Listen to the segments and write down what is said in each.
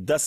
10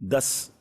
10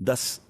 10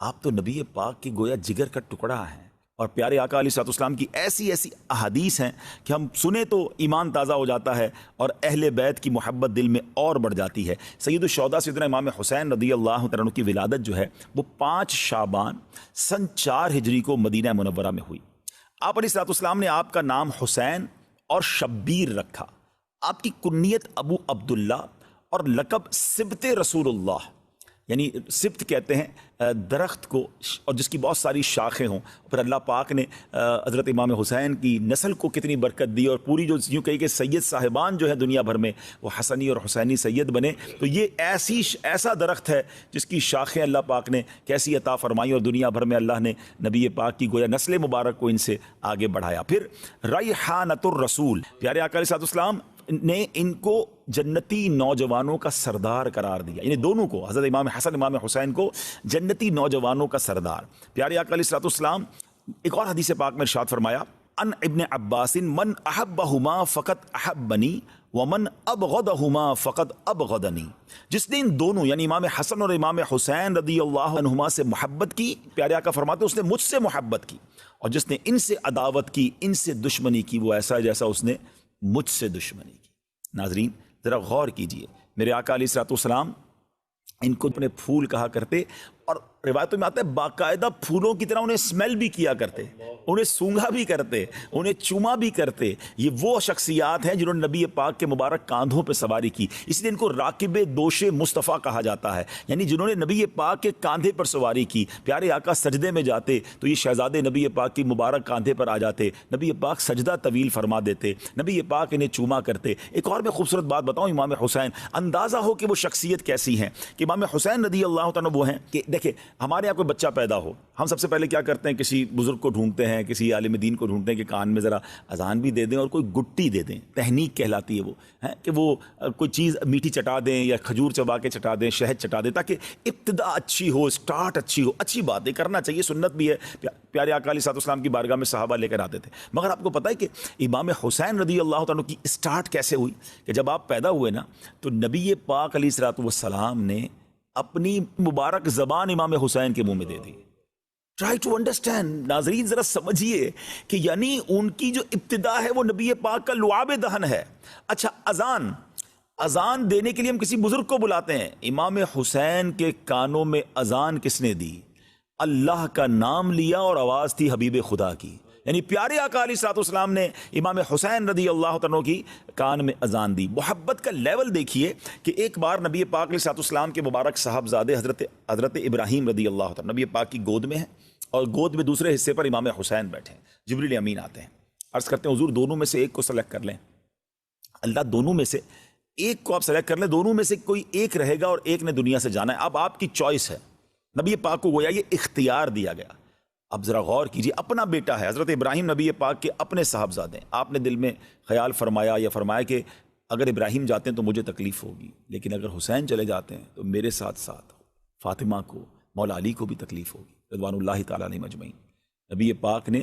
آپ تو نبی پاک کی گویا جگر کا ٹکڑا ہیں، اور پیارے آقا علیہ الصلوۃ والسلام کی ایسی ایسی احادیث ہیں کہ ہم سنیں تو ایمان تازہ ہو جاتا ہے اور اہل بیت کی محبت دل میں اور بڑھ جاتی ہے۔ سید الشہداء سیدنا امام حسین رضی اللہ تعالیٰ عنہ کی ولادت جو ہے وہ 5 شعبان سن 4 ہجری کو مدینہ منورہ میں ہوئی۔ آپ علیہ الصلوۃ والسلام نے آپ کا نام حسین اور شبیر رکھا، آپ کی کنیت ابو عبداللہ اور لقب سبط رسول اللہ، یعنی سبت کہتے ہیں درخت کو، اور جس کی بہت ساری شاخیں ہوں۔ پھر اللہ پاک نے حضرت امام حسین کی نسل کو کتنی برکت دی، اور پوری جو یوں کہی کہ سید صاحبان جو ہے دنیا بھر میں وہ حسنی اور حسینی سید بنے۔ تو یہ ایسا درخت ہے جس کی شاخیں اللہ پاک نے کیسی عطا فرمائی، اور دنیا بھر میں اللہ نے نبی پاک کی گویا نسل مبارک کو ان سے آگے بڑھایا۔ پھر ریحانۃ الرسول، پیارے آقا علیہ السلام نے ان کو جنتی نوجوانوں کا سردار قرار دیا، یعنی دونوں کو، حضرت امام حسن امام حسین کو جنتی نوجوانوں کا سردار۔ پیارے آقا علیہ السلام ایک اور حدیث پاک میں ارشاد فرمایا، ان ابن عباس من احبہما فقط احبنی ومن ابغضہما فقط ابغضنی، جس نے ان دونوں یعنی امام حسن اور امام حسین رضی اللہ عنہما سے محبت کی، پیارے آقا فرماتے اس نے مجھ سے محبت کی، اور جس نے ان سے عداوت کی، ان سے دشمنی کی، وہ ایسا جیسا اس نے مجھ سے دشمنی کی۔ ناظرین ذرا غور کیجئے، میرے آقا علیہ الصلوۃ والسلام ان کو اپنے پھول کہا کرتے، اور روایتوں میں آتا ہے باقاعدہ پھولوں کی طرح انہیں اسمیل بھی کیا کرتے، انہیں سونگھا بھی کرتے، انہیں چوما بھی کرتے۔ یہ وہ شخصیات ہیں جنہوں نے نبی پاک کے مبارک کاندھوں پہ سواری کی، اس لیے ان کو راکب دوش مصطفیٰ کہا جاتا ہے، یعنی جنہوں نے نبی پاک کے کاندھے پر سواری کی۔ پیارے آقا سجدے میں جاتے تو یہ شہزادے نبی پاک کی مبارک کاندھے پر آ جاتے، نبی پاک سجدہ طویل فرما دیتے، نبی پاک انہیں چوما کرتے۔ ایک اور میں خوبصورت بات بتاؤں، امام حسین، اندازہ ہو کہ وہ شخصیت کیسی ہیں کہ امام حسین رضی اللہ تعالیٰ وہ ہیں کہ دیکھیں ہمارے یہاں کوئی بچہ پیدا ہو، ہم سب سے پہلے کیا کرتے ہیں، کسی بزرگ کو ڈھونڈتے ہیں، کسی عالم دین کو ڈھونڈتے ہیں کہ کان میں ذرا اذان بھی دے دیں اور کوئی گٹی دے دیں، تہنیک کہلاتی ہے وہ، کہ وہ کوئی چیز میٹھی چٹا دیں یا کھجور چبا کے چٹا دیں، شہد چٹا دیں، تاکہ ابتدا اچھی ہو، سٹارٹ اچھی ہو۔ اچھی بات ہے، کرنا چاہیے، سنت بھی ہے۔ پیارے آقا علیہ السلام کی بارگاہ میں صحابہ لے کر آتے تھے، مگر آپ کو پتہ ہے کہ امام حسین رضی اللہ تعالیٰ کی سٹارٹ کیسے ہوئی، کہ جب آپ پیدا ہوئے نا تو نبی پاک علیہ السلام نے اپنی مبارک زبان امام حسین کے منہ میں دے دی۔ ٹرائی ٹو انڈرسٹینڈ، ناظرین ذرا سمجھیے کہ یعنی ان کی جو ابتدا ہے وہ نبی پاک کا لعاب دہن ہے۔ اچھا، اذان دینے کے لیے ہم کسی بزرگ کو بلاتے ہیں، امام حسین کے کانوں میں اذان کس نے دی؟ اللہ کا نام لیا اور آواز تھی حبیب خدا کی، یعنی پیارے آقا علیہ السلام نے امام حسین رضی اللہ عنہ کی کان میں اذان دی۔ محبت کا لیول دیکھیے کہ ایک بار نبی پاک علیہ السلام کے مبارک صاحبزادے حضرت ابراہیم رضی اللہ عنہ نبی پاک کی گود میں ہیں، اور گود میں دوسرے حصے پر امام حسین بیٹھے ہیں۔ جبریل امین آتے ہیں، عرض کرتے ہیں حضور دونوں میں سے ایک کو سلیکٹ کر لیں۔ اللہ دونوں میں سے ایک کو آپ سلیکٹ کر لیں، دونوں میں سے کوئی ایک رہے گا اور ایک نے دنیا سے جانا ہے، اب آپ کی چوائس ہے۔ نبی پاک کو گویا یہ اختیار دیا گیا۔ اب ذرا غور کیجیے، اپنا بیٹا ہے، حضرت ابراہیم نبی پاک کے اپنے صاحبزادے ہیں، آپ نے دل میں خیال فرمایا یا فرمایا کہ اگر ابراہیم جاتے ہیں تو مجھے تکلیف ہوگی، لیکن اگر حسین چلے جاتے ہیں تو میرے ساتھ ساتھ فاطمہ کو، مولا علی کو بھی تکلیف ہوگی رضوان اللہ تعالیٰ علیہ مجمعین۔ نبی پاک نے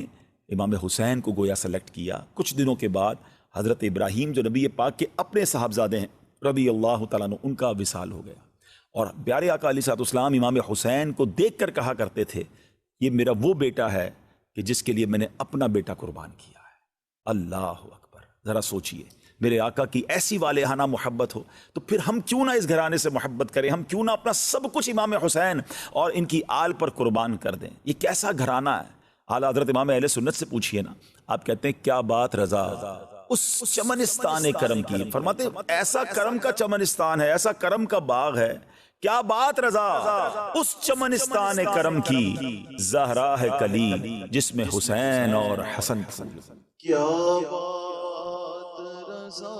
امام حسین کو گویا سلیکٹ کیا۔ کچھ دنوں کے بعد حضرت ابراہیم جو نبی پاک کے اپنے صاحبزادے ہیں رضی اللہ تعالیٰ عنہ، ان کا وصال ہو گیا، اور پیارے آقا علیہ السلام امام حسین کو دیکھ کر کہا کرتے تھے یہ میرا وہ بیٹا ہے کہ جس کے لیے میں نے اپنا بیٹا قربان کیا ہے۔ اللہ اکبر، ذرا سوچئے، میرے آقا کی ایسی والہانہ محبت ہو تو پھر ہم کیوں نہ اس گھرانے سے محبت کریں، ہم کیوں نہ اپنا سب کچھ امام حسین اور ان کی آل پر قربان کر دیں۔ یہ کیسا گھرانہ ہے۔ اعلیٰ حضرت امام اہل سنت سے پوچھئے نا، آپ کہتے ہیں کیا بات رضا اس چمنستان کرم کی، فرماتے ایسا کرم کا چمنستان ہے، ایسا کرم کا باغ ہے، کیا بات رضا اس چمنستان کرم کی، زہرا ہے کلی جس میں حسین اور حسن پسند۔ کیا بات رضا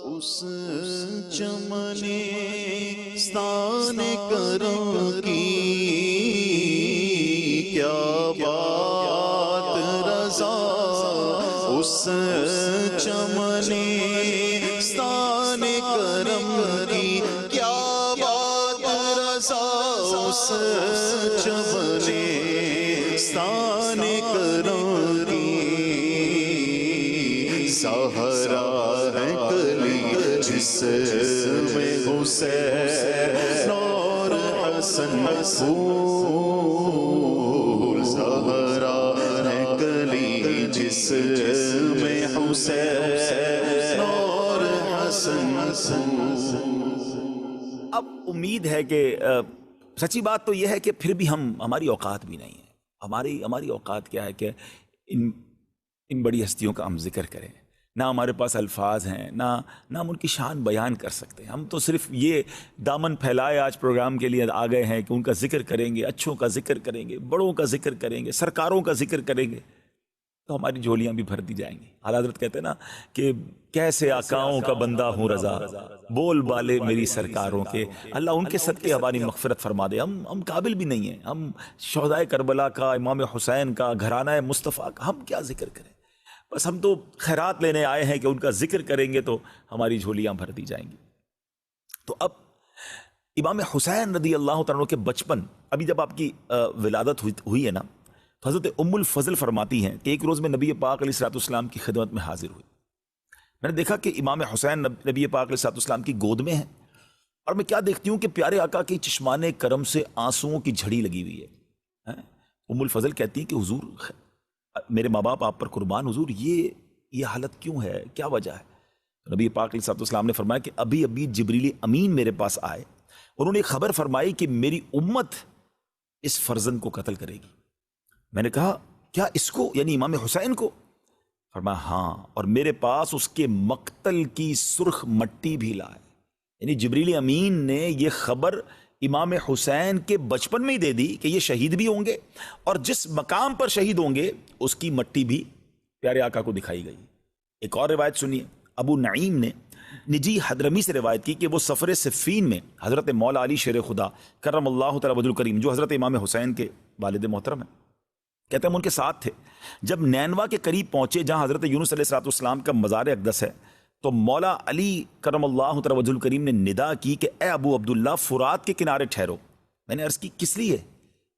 اس چمنستان کرم کی، کیا بات رضا اس چمنستان کرم کی، کیا بات رضا اس چمنستان کرم کی، زہرا ہے کلی جس میں حسین اور حسن حسین اور حسن اب امید ہے کہ سچی بات تو یہ ہے کہ پھر بھی ہماری اوقات بھی نہیں ہے. ہماری اوقات کیا ہے کہ ان بڑی ہستیوں کا ہم ذکر کریں. نہ ہمارے پاس الفاظ ہیں، نہ ہم ان کی شان بیان کر سکتے ہیں. ہم تو صرف یہ دامن پھیلائے آج پروگرام کے لیے آ گئے ہیں کہ ان کا ذکر کریں گے، اچھوں کا ذکر کریں گے، بڑوں کا ذکر کریں گے، سرکاروں کا ذکر کریں گے تو ہماری جھولیاں بھی بھر دی جائیں گی. اعلیٰ حضرت کہتے ہیں نا کہ کیسے آقاؤں کا بندہ ہوں رضا، بول بالے میری سرکاروں کے. اللہ ان کے صدقے ہماری مغفرت فرما دے. ہم قابل بھی نہیں ہیں. ہم شہدائے کربلا کا، امام حسین کا، گھرانہ مصطفیٰ کا ہم کیا ذکر کریں؟ بس ہم تو خیرات لینے آئے ہیں کہ ان کا ذکر کریں گے تو ہماری جھولیاں بھر دی جائیں گی. تو اب امام حسین رضی اللہ تعالیٰ عنہ کے بچپن، ابھی جب آپ کی ولادت ہوئی ہے نا، تو حضرت ام الفضل فرماتی ہیں کہ ایک روز میں نبی پاک علیہ الصلوۃ والسلام کی خدمت میں حاضر ہوئی. میں نے دیکھا کہ امام حسین نبی پاک علیہ الصلوۃ والسلام کی گود میں ہیں، اور میں کیا دیکھتی ہوں کہ پیارے آقا کی چشمان کرم سے آنسوؤں کی جھڑی لگی ہوئی ہے. ام الفضل کہتی ہیں کہ حضور، میرے ماں باپ آپ پر قربان، حضور یہ حالت کیوں ہے، کیا وجہ ہے؟ تو نبی پاک علیہ الصلوۃ والسلام نے فرمایا کہ ابھی جبریل امین میرے پاس آئے، انہوں نے خبر فرمائی کہ میری امت اس فرزند کو قتل کرے گی. میں نے کہا کیا اس کو، یعنی امام حسین کو؟ فرمایا ہاں، اور میرے پاس اس کے مقتل کی سرخ مٹی بھی لائے. یعنی جبریل امین نے یہ خبر امام حسین کے بچپن میں ہی دے دی کہ یہ شہید بھی ہوں گے، اور جس مقام پر شہید ہوں گے اس کی مٹی بھی پیارے آقا کو دکھائی گئی. ایک اور روایت سنیے. ابو نعیم نے نجی حضرمی سے روایت کی کہ وہ سفر صفین میں حضرت مولا علی شیر خدا کرم اللہ تعالی وجہ الکریم، جو حضرت امام حسین کے والد محترم ہیں، کہتے ہیں ہم ان کے ساتھ تھے. جب نینوا کے قریب پہنچے جہاں حضرت یونس علیہ السلام کا مزار اقدس ہے، تو مولا علی کرم اللہ تعالی وجہ الکریم نے ندا کی کہ اے ابو عبداللہ، فرات کے کنارے ٹھہرو. میں نے عرض کی کس لیے؟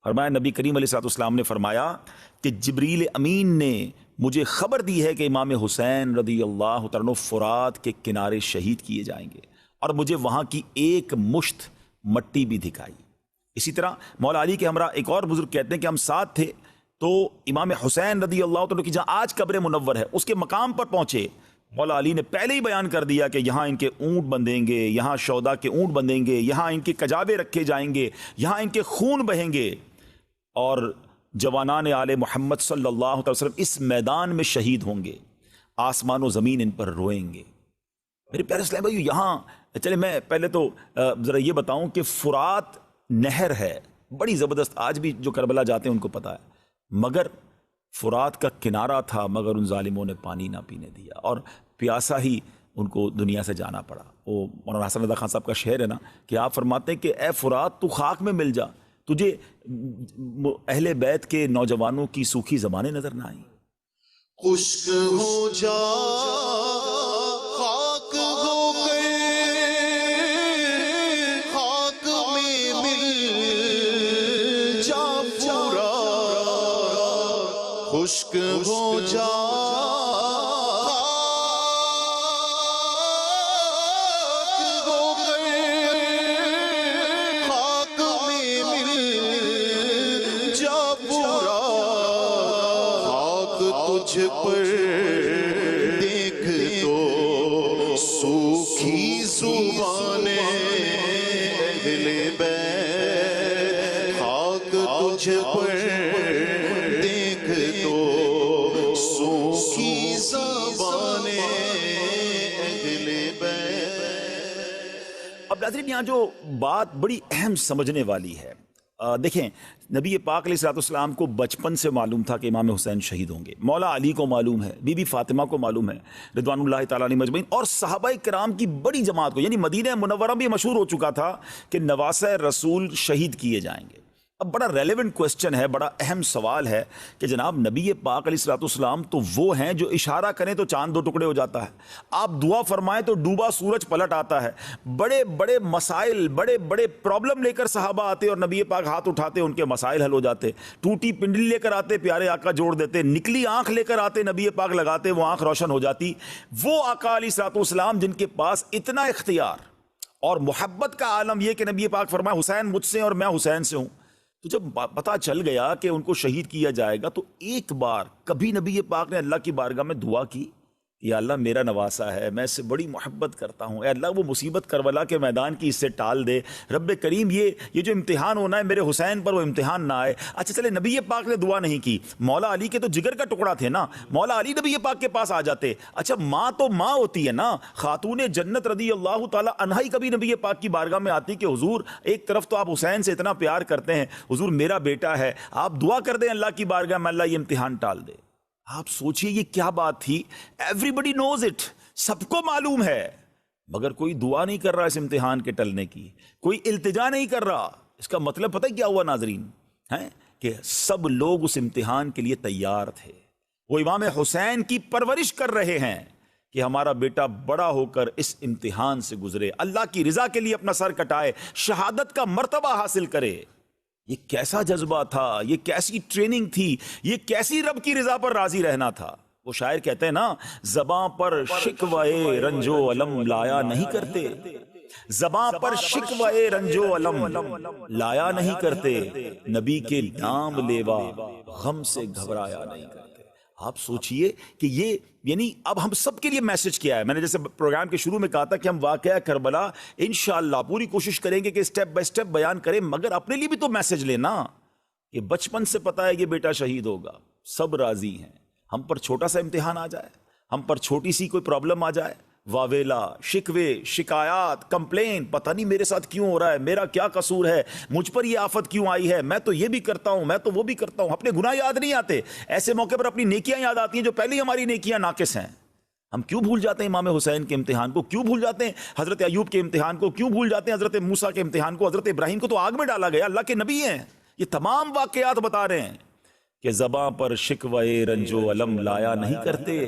فرمایا نبی کریم علیہ السلام نے فرمایا کہ جبریل امین نے مجھے خبر دی ہے کہ امام حسین رضی اللہ تعالیٰ عنہ فرات کے کنارے شہید کیے جائیں گے، اور مجھے وہاں کی ایک مشت مٹی بھی دکھائی. اسی طرح مولا علی کے ہمراہ ایک اور بزرگ کہتے ہیں کہ ہم ساتھ تھے، تو امام حسین رضی اللہ تعالیٰ کی جہاں آج قبر منور ہے اس کے مقام پر پہنچے. مولا علی نے پہلے ہی بیان کر دیا کہ یہاں ان کے اونٹ بندھیں گے، یہاں شہداء کے اونٹ بندھیں گے، یہاں ان کے کجاوے رکھے جائیں گے، یہاں ان کے خون بہیں گے، اور جوانان آل محمد صلی اللہ علیہ وسلم اس میدان میں شہید ہوں گے، آسمان و زمین ان پر روئیں گے. میرے پیارے اسلام بھائیو، یہاں چلے میں پہلے تو ذرا یہ بتاؤں کہ فرات نہر ہے بڑی زبردست، آج بھی جو کربلا جاتے ہیں ان کو پتہ ہے، مگر فرات کا کنارہ تھا، مگر ان ظالموں نے پانی نہ پینے دیا، اور پیاسا ہی ان کو دنیا سے جانا پڑا. وہ مولانا حسن رضا خان صاحب کا شعر ہے نا کہ آپ فرماتے ہیں کہ اے فرات تو خاک میں مل جا، تجھے اہل بیت کے نوجوانوں کی سوکھی زبانیں نظر نہ آئیں. خشک ہو جا خاک ہو گئے، خاک میں مل جا پورا، خشک ہو جا تجھ پر دیکھ تو سوکھی زبانیں اہل بیت، خاک تجھ پر دیکھ تو سوکھی زبانیں اہل بیت. اب ناظرین، یہاں جو بات بڑی اہم سمجھنے والی ہے، دیکھیں نبی پاک علیہ السلام کو بچپن سے معلوم تھا کہ امام حسین شہید ہوں گے، مولا علی کو معلوم ہے، بی بی فاطمہ کو معلوم ہے رضوان اللہ تعالیٰ علیہ مجمعین، اور صحابہ کرام کی بڑی جماعت کو، یعنی مدینہ منورہ بھی مشہور ہو چکا تھا کہ نواسہ رسول شہید کیے جائیں گے. اب بڑا ریلیونٹ کوسچن ہے، بڑا اہم سوال ہے کہ جناب نبی پاک علیہ السلام تو وہ ہیں جو اشارہ کریں تو چاند دو ٹکڑے ہو جاتا ہے، آپ دعا فرمائیں تو ڈوبا سورج پلٹ آتا ہے. بڑے بڑے مسائل، بڑے بڑے پرابلم لے کر صحابہ آتے اور نبی پاک ہاتھ اٹھاتے، ان کے مسائل حل ہو جاتے. ٹوٹی پنڈلی لے کر آتے، پیارے آقا جوڑ دیتے. نکلی آنکھ لے کر آتے، نبی پاک لگاتے، وہ آنکھ روشن ہو جاتی. وہ آقا علیہ السلام جن کے پاس اتنا اختیار اور محبت کا عالم یہ کہ نبی پاک فرمایا حسین مجھ سے اور میں حسین سے ہوں. تو جب پتا چل گیا کہ ان کو شہید کیا جائے گا، تو ایک بار کبھی نبی پاک نے اللہ کی بارگاہ میں دعا کی یا اللہ میرا نواسا ہے، میں اس سے بڑی محبت کرتا ہوں، اے اللہ وہ مصیبت کربلا کے میدان کی اس سے ٹال دے، رب کریم یہ جو امتحان ہونا ہے میرے حسین پر وہ امتحان نہ آئے۔ اچھا چلے نبی پاک نے دعا نہیں کی، مولا علی کے تو جگر کا ٹکڑا تھے نا، مولا علی نبی پاک کے پاس آ جاتے۔ اچھا ماں تو ماں ہوتی ہے نا، خاتون جنت رضی اللہ تعالی عنہا ہی کبھی نبی پاک کی بارگاہ میں آتی کہ حضور ایک طرف تو آپ حسین سے اتنا پیار کرتے ہیں، حضور میرا بیٹا ہے، آپ دعا کر دیں اللہ کی بارگاہ میں اللہ یہ امتحان ٹال دے۔ آپ سوچئے یہ کیا بات تھی، ایوری بڈی نوز اٹ، سب کو معلوم ہے، مگر کوئی دعا نہیں کر رہا اس امتحان کے ٹلنے کی، کوئی التجا نہیں کر رہا۔ اس کا مطلب پتہ کیا ہوا ناظرین، ہیں کہ سب لوگ اس امتحان کے لیے تیار تھے، وہ امام حسین کی پرورش کر رہے ہیں کہ ہمارا بیٹا بڑا ہو کر اس امتحان سے گزرے، اللہ کی رضا کے لیے اپنا سر کٹائے، شہادت کا مرتبہ حاصل کرے۔ یہ کیسا جذبہ تھا، یہ کیسی ٹریننگ تھی، یہ کیسی رب کی رضا پر راضی رہنا تھا۔ وہ شاعر کہتے ہیں نا، زباں پر شکوے رنج و علم لایا نہیں کرتے، زباں پر شکوے رنج و علم لایا نہیں کرتے، نبی کے نام لیوا غم سے گھبرایا نہیں کرتے۔ آپ سوچئے کہ یہ یعنی اب ہم سب کے لیے میسج کیا ہے۔ میں نے جیسے پروگرام کے شروع میں کہا تھا کہ ہم واقعہ کربلا انشاءاللہ پوری کوشش کریں گے کہ سٹیپ بائی سٹیپ بیان کریں، مگر اپنے لیے بھی تو میسج لینا کہ بچپن سے پتا ہے کہ بیٹا شہید ہوگا، سب راضی ہیں، ہم پر چھوٹا سا امتحان آ جائے، ہم پر چھوٹی سی کوئی پرابلم آ جائے، واویلا، شکوے، شکایات، کمپلین، پتہ نہیں میرے ساتھ کیوں ہو رہا ہے، میرا کیا قصور ہے، مجھ پر یہ آفت کیوں آئی ہے، میں تو یہ بھی کرتا ہوں، میں تو وہ بھی کرتا ہوں، اپنے گناہ یاد نہیں آتے، ایسے موقع پر اپنی نیکیاں یاد آتی ہیں جو پہلے ہی ہماری نیکیاں ناقص ہیں۔ ہم کیوں بھول جاتے ہیں امام حسین کے امتحان کو، کیوں بھول جاتے ہیں حضرت ایوب کے امتحان کو، کیوں بھول جاتے ہیں حضرت موسیٰ کے امتحان کو، حضرت ابراہیم کو تو آگ میں ڈالا گیا، اللہ کے نبی ہیں، یہ تمام واقعات بتا رہے ہیں کہ زباں پر شکوے رنج و علم لایا نہیں کرتے،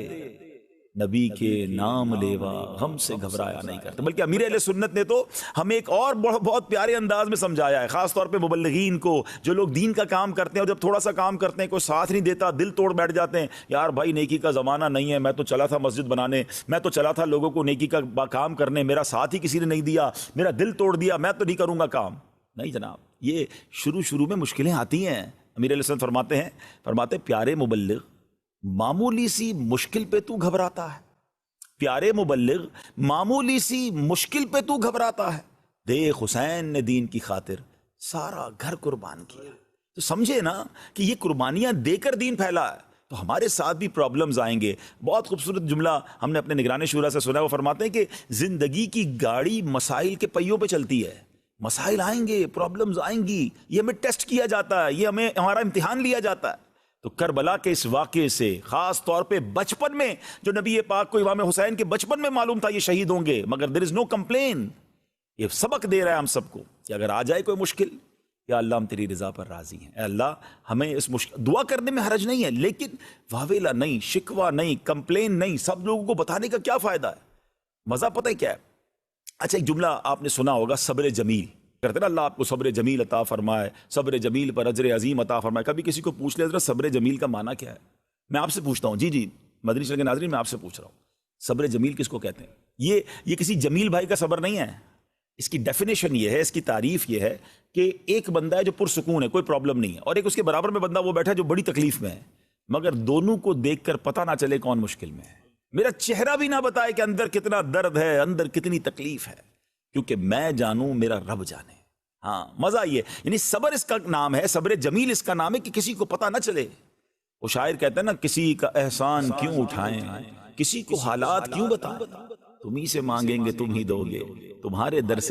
نبی کے نام لیوا غم سے گھبرایا نہیں کرتے۔ بلکہ امیر اہل سنت نے تو ہمیں ایک اور بہت پیارے انداز میں سمجھایا ہے، خاص طور پہ مبلغین کو، جو لوگ دین کا کام کرتے ہیں اور جب تھوڑا سا کام کرتے ہیں کوئی ساتھ نہیں دیتا، دل توڑ بیٹھ جاتے ہیں، یار بھائی نیکی کا زمانہ نہیں ہے، میں تو چلا تھا مسجد بنانے، میں تو چلا تھا لوگوں کو نیکی کا کام کرنے، میرا ساتھ ہی کسی نے نہیں دیا، میرا دل توڑ دیا، میں تو نہیں کروں گا کام۔ نہیں جناب، یہ شروع میں مشکلیں آتی ہیں۔ امیر علیہ السلام فرماتے پیارے مبلغ، معمولی سی مشکل پہ تو گھبراتا ہے، پیارے مبلغ معمولی سی مشکل پہ تو گھبراتا ہے، دیکھ حسین نے دین کی خاطر سارا گھر قربان کیا۔ تو سمجھے نا کہ یہ قربانیاں دے کر دین پھیلا ہے، تو ہمارے ساتھ بھی پرابلمز آئیں گے۔ بہت خوبصورت جملہ ہم نے اپنے نگران شورا سے سنا ہے، وہ فرماتے ہیں کہ زندگی کی گاڑی مسائل کے پہیوں پہ چلتی ہے، مسائل آئیں گے، پرابلمز آئیں گی، یہ ہمیں ٹیسٹ کیا جاتا ہے، یہ ہمارا امتحان لیا جاتا ہے۔ تو کربلا کے اس واقعے سے خاص طور پہ بچپن میں جو نبی پاک کو امام حسین کے بچپن میں معلوم تھا یہ شہید ہوں گے، مگر there is no complain، یہ سبق دے رہا ہے ہم سب کو کہ اگر آ جائے کوئی مشکل، یا اللہ ہم تیری رضا پر راضی ہیں، اے اللہ ہمیں اس مشکل، دعا کرنے میں حرج نہیں ہے، لیکن واویلا نہیں، شکوہ نہیں، کمپلین نہیں، سب لوگوں کو بتانے کا کیا فائدہ ہے؟ مزہ پتہ ہے کیا ہے؟ اچھا ایک جملہ آپ نے سنا ہوگا، صبر جمیل کرتے نا، اللہ آپ کو صبر جمیل عطا فرمائے، صبر جمیل پر اجر عظیم عطا فرمائے۔ کبھی کسی کو پوچھ لے حضرت صبر جمیل کا معنی کیا ہے؟ میں آپ سے پوچھتا ہوں، جی مدنی چینل کے ناظرین میں آپ سے پوچھ رہا ہوں، صبر جمیل کس کو کہتے ہیں؟ یہ کسی جمیل بھائی کا صبر نہیں ہے، اس کی ڈیفینیشن یہ ہے، اس کی تعریف یہ ہے کہ ایک بندہ ہے جو پرسکون ہے، کوئی پرابلم نہیں ہے، اور ایک اس کے برابر میں بندہ وہ بیٹھا ہے جو بڑی تکلیف میں ہے، مگر دونوں کو دیکھ کر پتہ نہ چلے کون مشکل میں ہے، میرا چہرہ بھی نہ بتائے کہ اندر کتنا درد ہے، اندر کتنی تکلیف ہے، کیونکہ میں جانوں میرا رب جانے۔ ہاں مزہ یہ، یعنی صبر اس کا نام ہے، صبر جمیل اس کا نام ہے کہ کسی کو پتہ نہ چلے۔ وہ شاعر کہتے ہیں نا، کسی کا احسان کیوں اٹھائیں، کسی کو حالات کیوں بتائیں، تم ہی سے مانگیں گے تم ہی دو گے، تمہارے در سے